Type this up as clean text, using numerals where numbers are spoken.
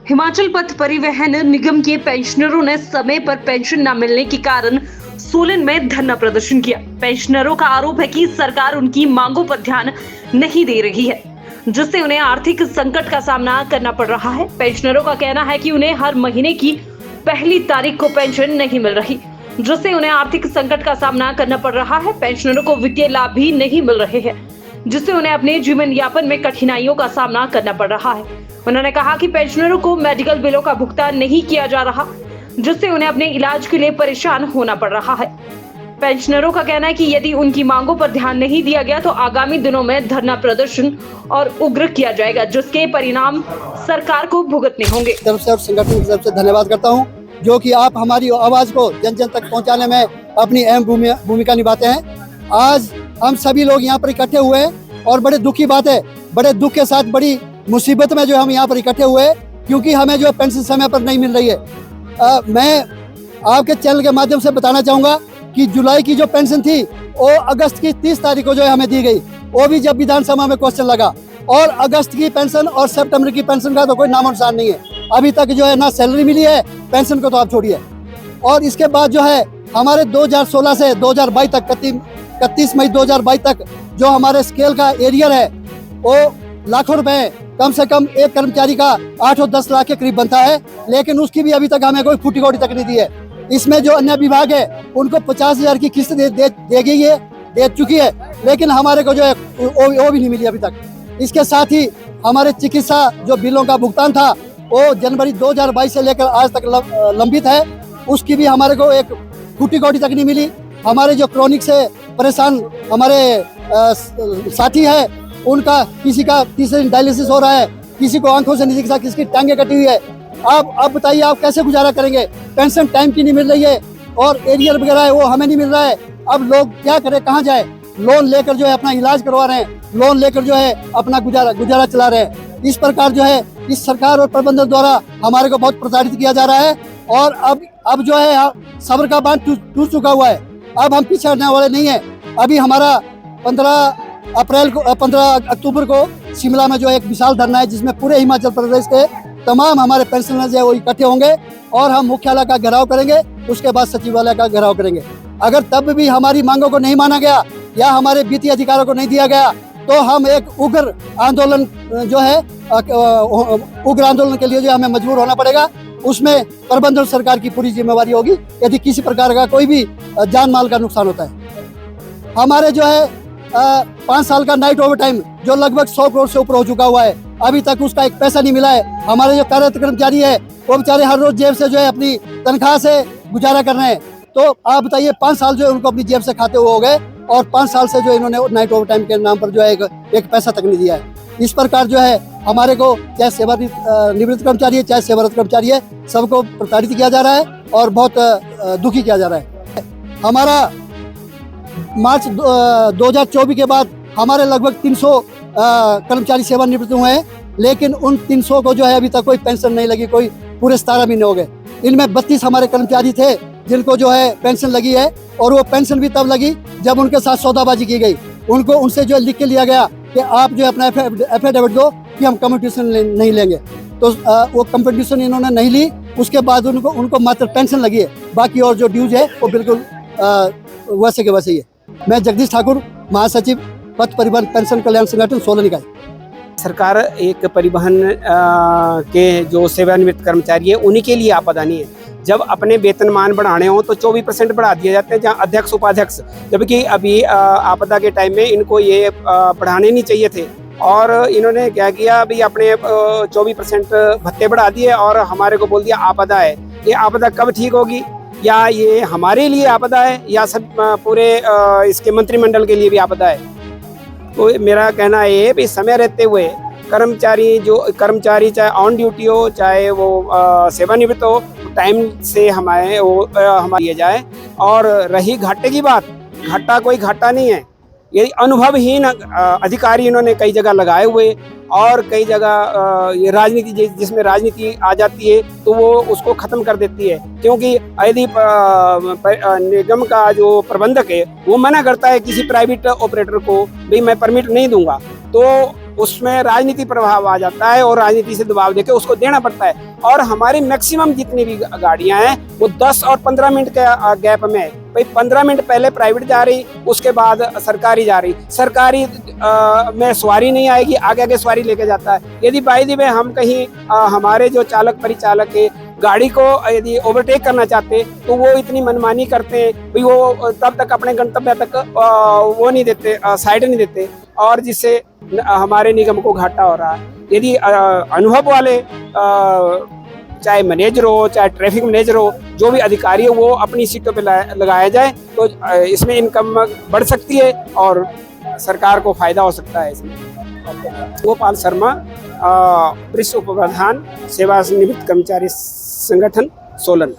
हिमाचल पथ परिवहन निगम के पेंशनरों ने समय पर पेंशन न मिलने के कारण सोलन में धरना प्रदर्शन किया। पेंशनरों का आरोप है कि सरकार उनकी मांगों पर ध्यान नहीं दे रही है, जिससे उन्हें आर्थिक संकट का सामना करना पड़ रहा है। पेंशनरों का कहना है कि उन्हें हर महीने की पहली तारीख को पेंशन नहीं मिल रही, जिससे उन्हें आर्थिक संकट का सामना करना पड़ रहा है। पेंशनरों को वित्तीय लाभ भी नहीं मिल रहे हैं, जिससे उन्हें अपने जीवन यापन में कठिनाइयों का सामना करना पड़ रहा है। उन्होंने कहा कि पेंशनरों को मेडिकल बिलों का भुगतान नहीं किया जा रहा, जिससे उन्हें अपने इलाज के लिए परेशान होना पड़ रहा है। पेंशनरों का कहना है कि यदि उनकी मांगों पर ध्यान नहीं दिया गया तो आगामी दिनों में धरना प्रदर्शन और उग्र किया जाएगा, जिसके परिणाम सरकार को भुगतने होंगे। तरफ से और संगठन की तरफ से धन्यवाद करता हूं, जो कि आप हमारी आवाज को जन जन तक पहुंचाने में अपनी अहम भूमिका निभाते हैं। आज हम सभी लोग यहाँ पर इकट्ठे हुए हैं और बड़े दुख की बात है, बड़े दुख के साथ बड़ी मुसीबत में जो हम यहाँ पर इकट्ठे हुए हैं, क्योंकि हमें जो पेंशन समय पर नहीं मिल रही है। मैं आपके चैनल के माध्यम से बताना चाहूँगा कि जुलाई की जो पेंशन थी वो अगस्त की 30 तारीख को जो है हमें दी गई, वो भी जब विधानसभा में क्वेश्चन लगा। और अगस्त की पेंशन और सितंबर की पेंशन का तो कोई नामो निशान नहीं है। अभी तक जो है ना सैलरी मिली है, पेंशन को तो आप छोड़िए। और इसके बाद जो है हमारे 2016 से 2022 तक 31 मई 2022 तक जो हमारे स्केल का एरियर है वो लाखों रुपए, कम से कम एक कर्मचारी का 8 और 10 लाख के करीब बनता है, लेकिन उसकी भी अभी तक हमें कोई फूटी कौड़ी तक नहीं दी है। इसमें जो अन्य विभाग है उनको 50,000 की किस्त दे गई है, दे चुकी है, लेकिन हमारे को जो है वो भी नहीं मिली अभी तक। इसके साथ ही हमारे चिकित्सा जो बिलों का भुगतान था वो जनवरी 2022 से लेकर आज तक लंबित है, उसकी भी हमारे को एक फूटी कौड़ी तक नहीं मिली। हमारे जो क्रोनिक से परेशान हमारे साथी है, उनका किसी का तीसरे दिन डायलिसिस हो रहा है, किसी को आंखों से नहीं दिखता, किसी की टांगे कटी हुई है। आप बताइए आप कैसे गुजारा करेंगे? पेंशन टाइम की नहीं मिल रही है और एरियर वगैरह है वो हमें नहीं मिल रहा है। अब लोग क्या करें, कहाँ जाए? लोन लेकर जो है अपना इलाज करवा रहे हैं, लोन लेकर जो है अपना गुजारा चला रहे हैं। इस प्रकार जो है इस सरकार और प्रबंधन द्वारा हमारे को बहुत प्रताड़ित किया जा रहा है। और अब जो है सब्र का बांध टूट चुका हुआ है। अब हम पीछे हटने वाले नहीं है। अभी हमारा 15 अक्टूबर को शिमला में जो एक विशाल धरना है, जिसमें पूरे हिमाचल प्रदेश के तमाम हमारे पेंशनर्स है वो इकट्ठे होंगे और हम मुख्यालय का घेराव करेंगे, उसके बाद सचिवालय का घेराव करेंगे। अगर तब भी हमारी मांगों को नहीं माना गया या हमारे वित्तीय अधिकारों को नहीं दिया गया तो हम एक उग्र आंदोलन जो है उग्र आंदोलन के लिए जो हमें मजबूर होना पड़ेगा। उसमें प्रबंधन सरकार की पूरी जिम्मेवारी होगी यदि किसी प्रकार का कोई भी जान माल का नुकसान होता है। हमारे जो है 5 साल का नाइट ओवर टाइम जो लगभग 100 करोड़ से ऊपर हो चुका हुआ है, अभी तक उसका एक पैसा नहीं मिला है। हमारे जो कार्यरत कर्मचारी है वो बेचारे हर रोज जेब से जो है अपनी तनख्वाह से गुजारा कर रहे हैं। तो आप बताइए 5 साल जो है उनको अपनी जेब से खाते हुए हो गए और 5 साल से जो इन्होंने नाइट ओवर टाइम के नाम पर जो है एक पैसा तक नहीं दिया है। इस प्रकार जो है हमारे को चाहे सेवानिवृत्त कर्मचारी है चाहे सेवारत कर्मचारी है, सबको प्रताड़ित किया जा रहा है और बहुत दुखी किया जा रहा है। हमारा मार्च 2024 के बाद हमारे लगभग 300 कर्मचारी सेवानिवृत्त हुए हैं, लेकिन उन 300 को जो है अभी तक कोई पेंशन नहीं लगी। कोई पूरे 17 महीने हो गए। इनमें 32 हमारे कर्मचारी थे जिनको जो है पेंशन लगी है, और वो पेंशन भी तब लगी जब उनके साथ सौदाबाजी की गई। उनसे जो लिख के लिया गया कि आप जो अपना एफिडेविट दो कि हम कंपटीशन नहीं लेंगे, तो वो कंपटीशन इन्होंने नहीं ली। उसके बाद उनको मात्र पेंशन लगी है, बाकी और जो ड्यूज है वो बिल्कुल वैसे के वैसे ही है। मैं जगदीश ठाकुर, महासचिव पथ परिवहन पेंशन कल्याण संगठन सोलन इकाई। सरकार एक परिवहन के जो सेवानिवृत्त कर्मचारी है उन्हीं के लिए आपदा नहीं है। जब अपने वेतनमान बढ़ाने हो तो 24% बढ़ा दिए जाते हैं, जहाँ अध्यक्ष उपाध्यक्ष, जबकि अभी आपदा के टाइम में इनको ये बढ़ाने नहीं चाहिए थे। और इन्होंने क्या किया, अभी अपने 24% भत्ते बढ़ा दिए और हमारे को बोल दिया आपदा है। ये आपदा कब ठीक होगी? या ये हमारे लिए आपदा है या सब पूरे इसके मंत्रिमंडल के लिए भी आपदा है? तो मेरा कहना है कि समय रहते हुए कर्मचारी चाहे ऑन ड्यूटी हो चाहे वो सेवानिवृत्त हो, टाइम से हमारे दिए जाए। और रही घाटे की बात, घाटा कोई घाटा नहीं है। ये अनुभवहीन अधिकारी इन्होंने कई जगह लगाए हुए और कई जगह ये राजनीति, जिसमें राजनीति आ जाती है तो वो उसको खत्म कर देती है। क्योंकि यदि निगम का जो प्रबंधक है वो मना करता है किसी प्राइवेट ऑपरेटर को, भाई मैं परमिट नहीं दूंगा, तो उसमें राजनीति प्रभाव आ जाता है और राजनीति से दबाव देके उसको देना पड़ता है। और हमारी मैक्सिमम जितनी भी गाड़ियां हैं वो 10 और 15 मिनट के गैप में है। भाई 15 मिनट पहले प्राइवेट जा रही, उसके बाद सरकारी जा रही। सरकारी में सवारी नहीं आएगी, आगे आगे सवारी लेके जाता है। यदि बाई दी वे हम कहीं हमारे जो चालक परिचालक है गाड़ी को यदि ओवरटेक करना चाहते तो वो इतनी मनमानी करते हैं, भाई वो तब तक अपने गंतव्य तक वो नहीं देते, साइड नहीं देते, और जिससे हमारे निगम को घाटा हो रहा है। यदि अनुभव वाले चाहे मैनेजर हो, चाहे ट्रैफिक मैनेजर हो, जो भी अधिकारी हो, वो अपनी सीटों पे लगाया जाए तो इसमें इनकम बढ़ सकती है और सरकार को फायदा हो सकता है इसमें। गोपाल शर्मा, वरिष्ठ उप प्रधान सेवानिवृत्त कर्मचारी संगठन सोलन।